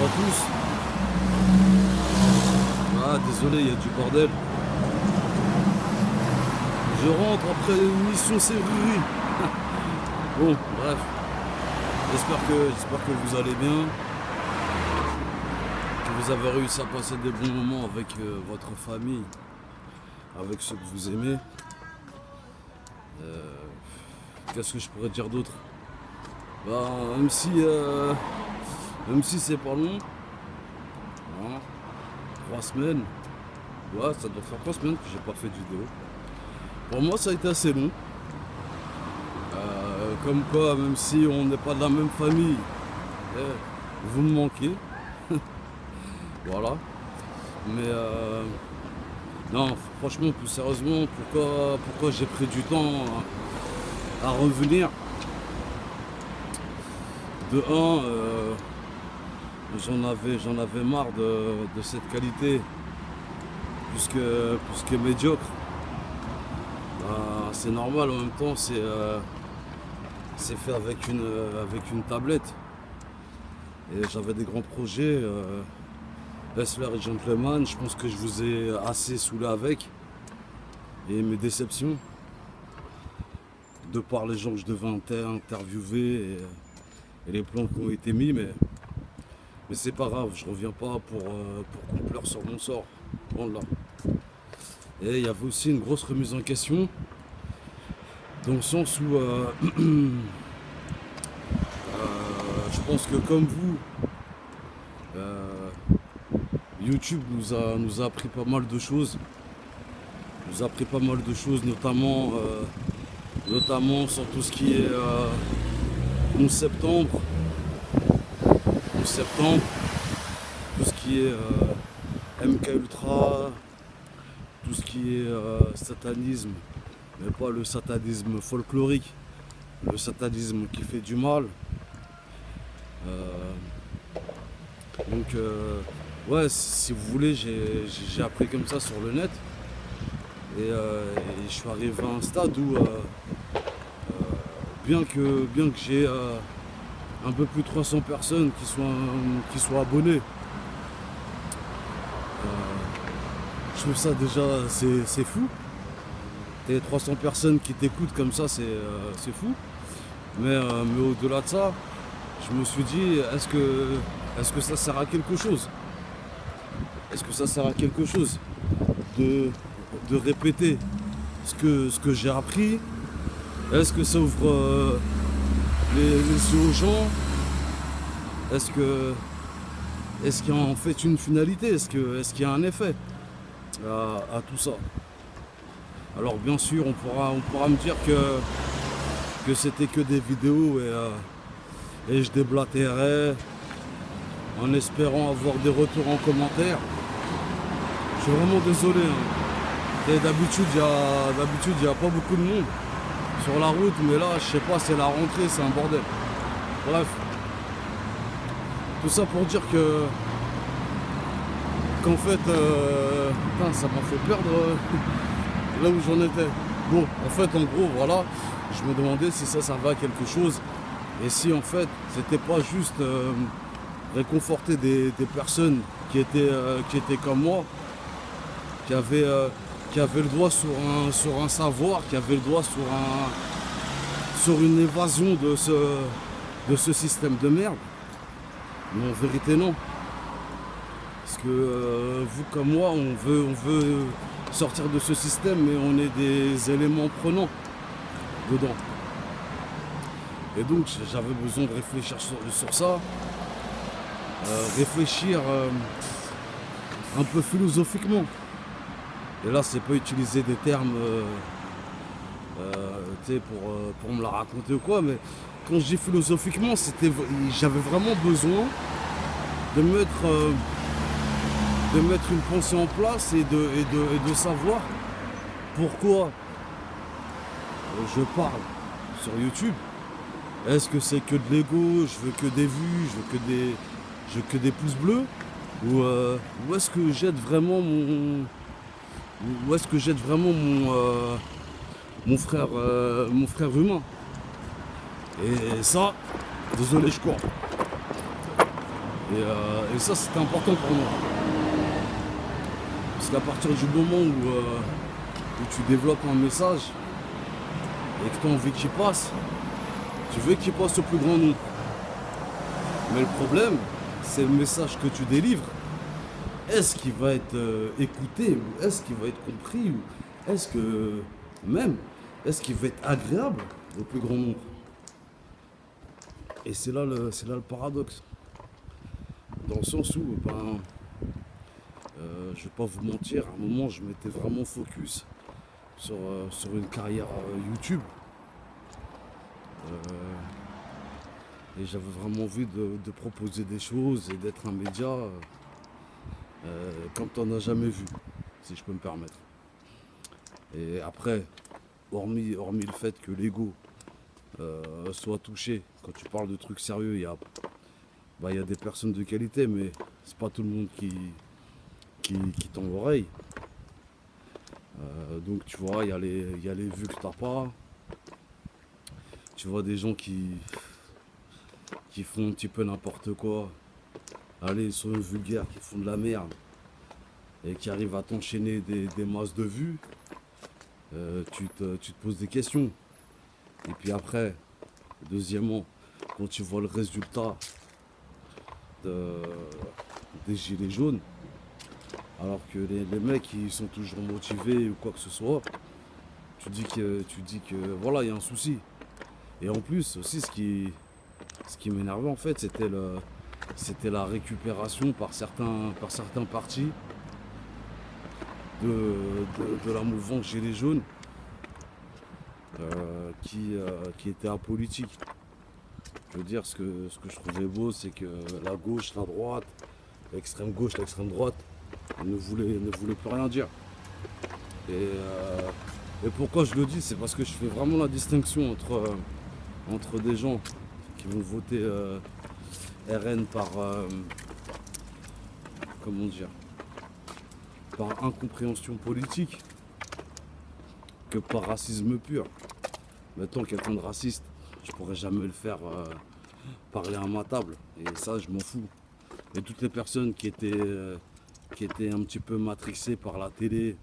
à tous. Ah, désolé, il y a du bordel. Je rentre après une mission serrure. Bon, bref. J'espère que vous allez bien. Que vous avez réussi à passer des bons moments avec votre famille, avec ceux que vous aimez. Qu'est-ce que je pourrais dire d'autre? Bah, même si c'est pas long, hein, 3 semaines, ouais, ça doit faire 3 semaines que j'ai pas fait de vidéo. Pour moi, ça a été assez long. Comme quoi, même si on n'est pas de la même famille, vous me manquez. Voilà. Mais non, franchement, plus sérieusement, pourquoi j'ai pris du temps à revenir? De un, j'en avais marre de cette qualité plus que médiocre. C'est normal, en même temps, c'est fait avec une tablette. Et j'avais des grands projets. Hustler et Gentleman, je pense que je vous ai assez saoulé avec. Et mes déceptions, de par les gens que je devais interviewer et les plans qui ont été mis, mais c'est pas grave, je reviens pas pour qu'on pleure sur mon sort. Bon, là. Et il y avait aussi une grosse remise en question, dans le sens où je pense que comme vous, YouTube nous a appris pas mal de choses. Notamment sur tout ce qui est 11 septembre. 11 septembre, tout ce qui est MK Ultra, tout ce qui est satanisme, mais pas le satanisme folklorique, le satanisme qui fait du mal. Donc ouais, si vous voulez, j'ai appris comme ça sur le net. Et je suis arrivé à un stade où bien que j'ai un peu plus de 300 personnes qui soient abonnées, je trouve ça déjà c'est fou. Et 300 personnes qui t'écoutent comme ça, c'est fou. Mais au-delà de ça, je me suis dit, est-ce que ça sert à quelque chose? Est-ce que ça sert à quelque chose de répéter ce que j'ai appris? Est-ce que ça ouvre les yeux aux gens? Est-ce qu'il y a en fait une finalité? Est-ce qu'il y a un effet à tout ça? Alors bien sûr, on pourra me dire que c'était que des vidéos et je déblatérais en espérant avoir des retours en commentaire. Je suis vraiment désolé. Hein. Et d'habitude, il n'y a pas beaucoup de monde sur la route, mais là, je sais pas, c'est la rentrée, c'est un bordel. Bref. Tout ça pour dire qu'en fait, putain, ça m'a fait perdre là où j'en étais. Bon, en fait, en gros, voilà, je me demandais si ça servait à quelque chose. Et si en fait, c'était pas juste réconforter des personnes qui étaient comme moi, qui avaient le droit sur un savoir, qui avaient le droit sur une évasion de ce système de merde. Mais en vérité non. Parce que vous comme moi, on veut sortir de ce système, mais on est des éléments prenants dedans. Et donc j'avais besoin de réfléchir sur ça. Réfléchir un peu philosophiquement. Et là, c'est pas utiliser des termes pour me la raconter ou quoi, mais quand je dis philosophiquement, j'avais vraiment besoin de mettre une pensée en place et de savoir pourquoi je parle sur YouTube. Est-ce que c'est que de l'ego, je veux que des vues, je veux que des pouces bleus, ou est-ce que j'aide vraiment mon frère humain? Et ça, désolé, je cours. Et ça, c'était important pour moi. Parce qu'à partir du moment où tu développes un message et que tu as envie qu'il passe, tu veux qu'il passe au plus grand nombre. Mais le problème, c'est le message que tu délivres. Est-ce qu'il va être écouté, ou est-ce qu'il va être compris, ou est-ce que même, est-ce qu'il va être agréable au plus grand nombre? Et c'est là le paradoxe. Dans le sens où, je vais pas vous mentir, à un moment je m'étais vraiment focus sur une carrière YouTube. Et j'avais vraiment envie de proposer des choses et d'être un média comme tu n'en as jamais vu, si je peux me permettre. Et après, hormis le fait que l'ego soit touché, quand tu parles de trucs sérieux, il y a des personnes de qualité, mais c'est pas tout le monde qui tend l'oreille. Donc tu vois, il y a les vues que t'as pas. Tu vois des gens qui font un petit peu n'importe quoi. Allez, ils sont vulgaires, qui font de la merde. Et qui arrivent à t'enchaîner des masses de vues. Tu te poses des questions. Et puis après, deuxièmement, quand tu vois le résultat des gilets jaunes, alors que les mecs ils sont toujours motivés ou quoi que ce soit, tu dis que voilà, il y a un souci. Et en plus aussi ce qui m'énervait en fait, c'était la récupération par certains partis de la mouvance Gilets jaunes qui était apolitique. Je veux dire, ce que je trouvais beau, c'est que la gauche, la droite, l'extrême gauche, l'extrême droite ne voulaient plus rien dire. Et pourquoi je le dis, c'est parce que je fais vraiment la distinction entre des gens qui vont voter RN par comment dire, par incompréhension politique que par racisme pur. Mettons quelqu'un de raciste, je pourrais jamais le faire parler à ma table. Et ça, je m'en fous. Et toutes les personnes qui étaient un petit peu matrixées par la télé,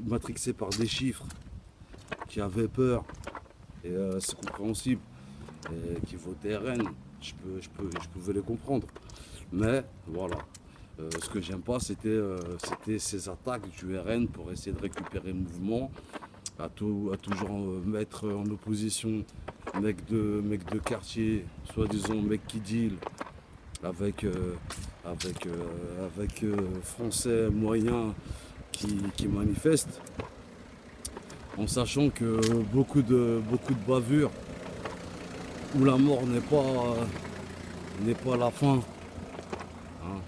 matrixées par des chiffres, qui avaient peur, et c'est compréhensible, et qui votaient RN, je pouvais les comprendre. Mais voilà, ce que j'aime pas, c'était ces attaques du RN pour essayer de récupérer le mouvement, à toujours mettre en opposition mec de quartier, soi-disant mec qui deal avec français moyens qui manifestent, en sachant que beaucoup de bavures où la mort n'est pas la fin. Hein.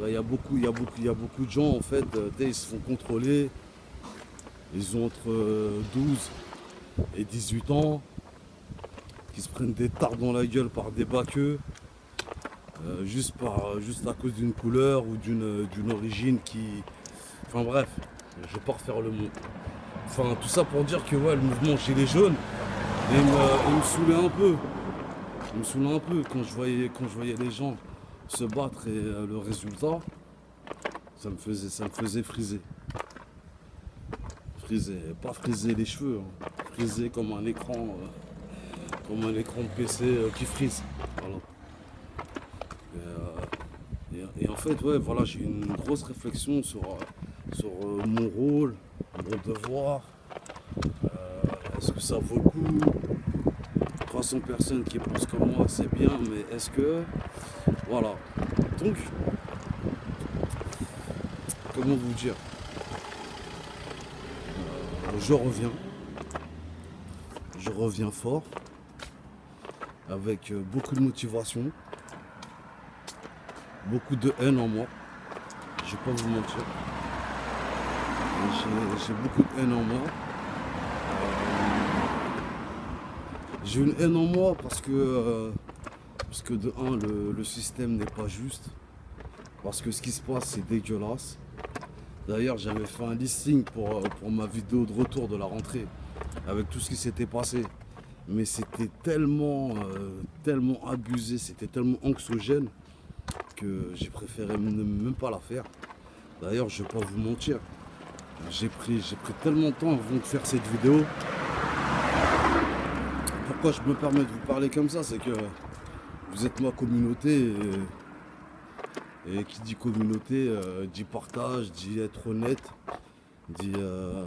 Il y a beaucoup de gens en fait, ils se font contrôler. Ils ont entre 12 et 18 ans, qui se prennent des tartes dans la gueule par des baqueux, juste à cause d'une couleur ou d'une origine qui... Enfin bref, je vais pas refaire le mot. Enfin tout ça pour dire que ouais, le mouvement Gilets jaunes, il me saoulait un peu. Il me saoulait un peu quand je voyais les gens se battre et le résultat, ça me faisait friser. Pas friser les cheveux, hein. Friser comme un écran de PC qui frise. Voilà. Et en fait, ouais, voilà, j'ai eu une grosse réflexion sur mon rôle, mon devoir. Est-ce que ça vaut le coup? 300 personnes qui pensent comme moi, c'est bien, mais est-ce que... Voilà. Donc, comment vous dire? Je reviens fort, avec beaucoup de motivation, beaucoup de haine en moi, je vais pas vous mentir. J'ai beaucoup de haine en moi. J'ai une haine en moi parce que de un, le système n'est pas juste, parce que ce qui se passe c'est dégueulasse. D'ailleurs, j'avais fait un listing pour ma vidéo de retour de la rentrée, avec tout ce qui s'était passé. Mais c'était tellement abusé, c'était tellement anxiogène que j'ai préféré même pas la faire. D'ailleurs, je vais pas vous mentir, j'ai pris tellement de temps avant de faire cette vidéo. Pourquoi je me permets de vous parler comme ça, c'est que vous êtes ma communauté et qui dit communauté dit partage, dit être honnête, dit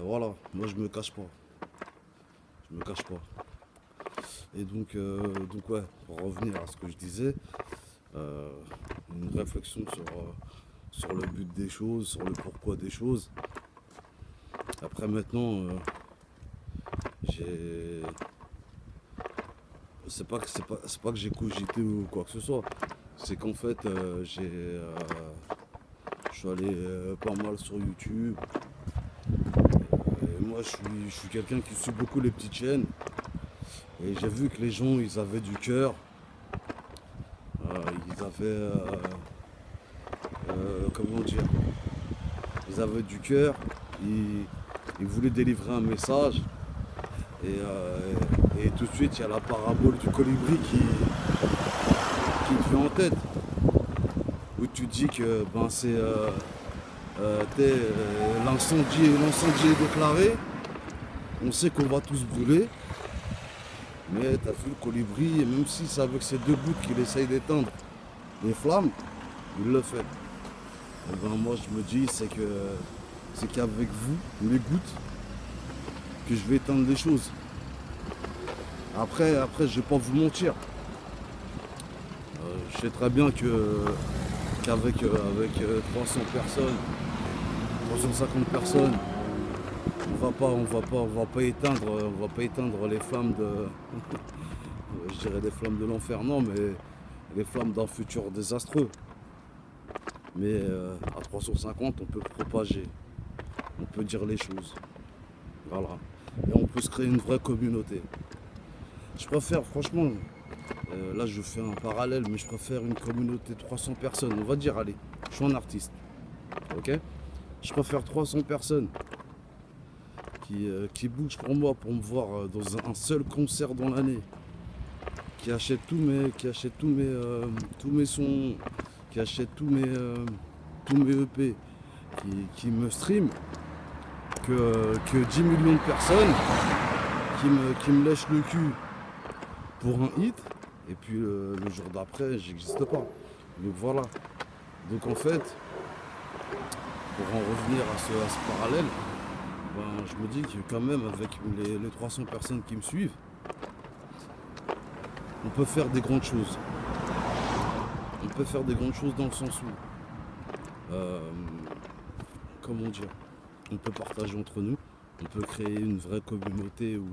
voilà, moi je me cache pas. Je me cache pas. Et donc ouais, pour revenir à ce que je disais, une réflexion sur le but des choses, sur le pourquoi des choses. Après maintenant, j'ai. C'est pas que j'ai cogité ou quoi que ce soit. C'est qu'en fait, je suis allé pas mal sur YouTube. Et moi, je suis quelqu'un qui suit beaucoup les petites chaînes. Et j'ai vu que les gens, ils avaient du cœur. Ils avaient, comment dire, ils avaient du cœur. Ils voulaient délivrer un message. Et tout de suite, il y a la parabole du colibri qui te vient en tête. Où tu dis que ben, l'incendie est déclaré. On sait qu'on va tous brûler. Mais t'as vu le colibri, et même si c'est avec ses deux gouttes qu'il essaye d'éteindre les flammes, il le fait. Et ben moi je me dis c'est qu'avec vous, les gouttes, que je vais éteindre les choses. Après je vais pas vous mentir. Je sais très bien qu'avec 300 personnes, 350 personnes, on va pas éteindre les flammes de, je dirais les flammes de l'enfer, non, mais les flammes d'un futur désastreux. Mais à 350, on peut propager, on peut dire les choses, voilà, et on peut se créer une vraie communauté. Je préfère, franchement, là je fais un parallèle, mais je préfère une communauté de 300 personnes. On va dire, allez, je suis un artiste, ok? Je préfère 300 personnes qui bougent pour moi pour me voir dans un seul concert dans l'année, qui achètent tous mes sons, qui achètent tous mes EP, qui me stream, que 10 millions de personnes qui me lèchent le cul pour un hit, et puis le jour d'après, j'existe pas. Donc voilà. Donc en fait, pour en revenir à ce parallèle, ben, je me dis que quand même avec les 300 personnes qui me suivent, on peut faire des grandes choses. On peut faire des grandes choses dans le sens où, comment dire, on peut partager entre nous, on peut créer une vraie communauté où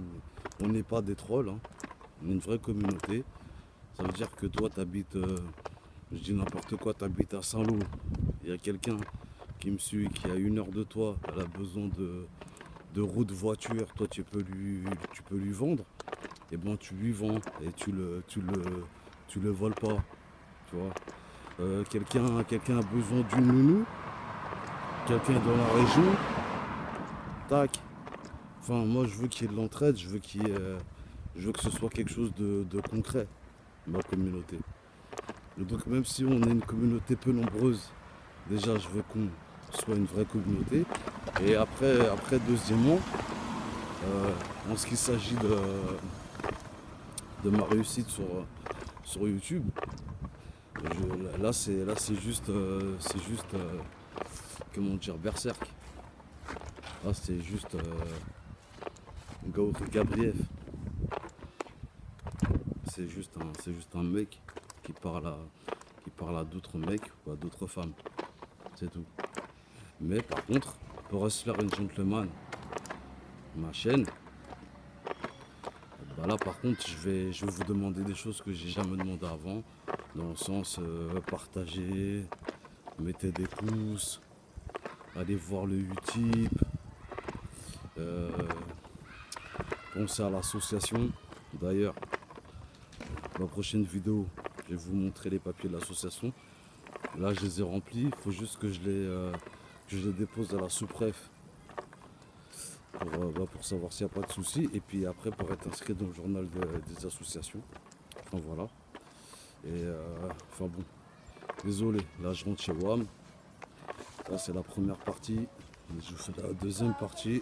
on n'est pas des trolls, hein. On est une vraie communauté. Ça veut dire que toi, tu habites, je dis n'importe quoi, tu habites à Saint-Lô. Il y a quelqu'un qui me suit, qui a 1 heure de toi, elle a besoin de route voiture, toi tu peux lui vendre, et bon tu lui vends et tu le voles pas, tu vois. Quelqu'un a besoin d'une nounou, quelqu'un est dans la région, tac. Enfin moi je veux qu'il y ait de l'entraide, je veux que ce soit quelque chose de concret, ma communauté. Et donc même si on est une communauté peu nombreuse, déjà je veux qu'on soit une vraie communauté. Et après deuxièmement, en ce qui s'agit de ma réussite sur YouTube, là c'est juste comment dire, berserk. Là c'est juste Gabriel. C'est juste un mec qui parle à d'autres mecs ou à d'autres femmes. C'est tout. Mais par contre, pour Hustler and Gentleman, ma chaîne, bah là par contre je vais vous demander des choses que j'ai jamais demandé avant, dans le sens partager, mettez des pouces, allez voir le Utip, pensez à l'association. D'ailleurs, la prochaine vidéo, je vais vous montrer les papiers de l'association. Là je les ai remplis, il faut juste que je les dépose à la sous-préf pour savoir s'il n'y a pas de souci, et puis après pour être inscrit dans le journal des associations. Enfin voilà. Et enfin bon, Désolé, là je rentre chez WAM. Là c'est la première partie. Je vous fais la deuxième partie.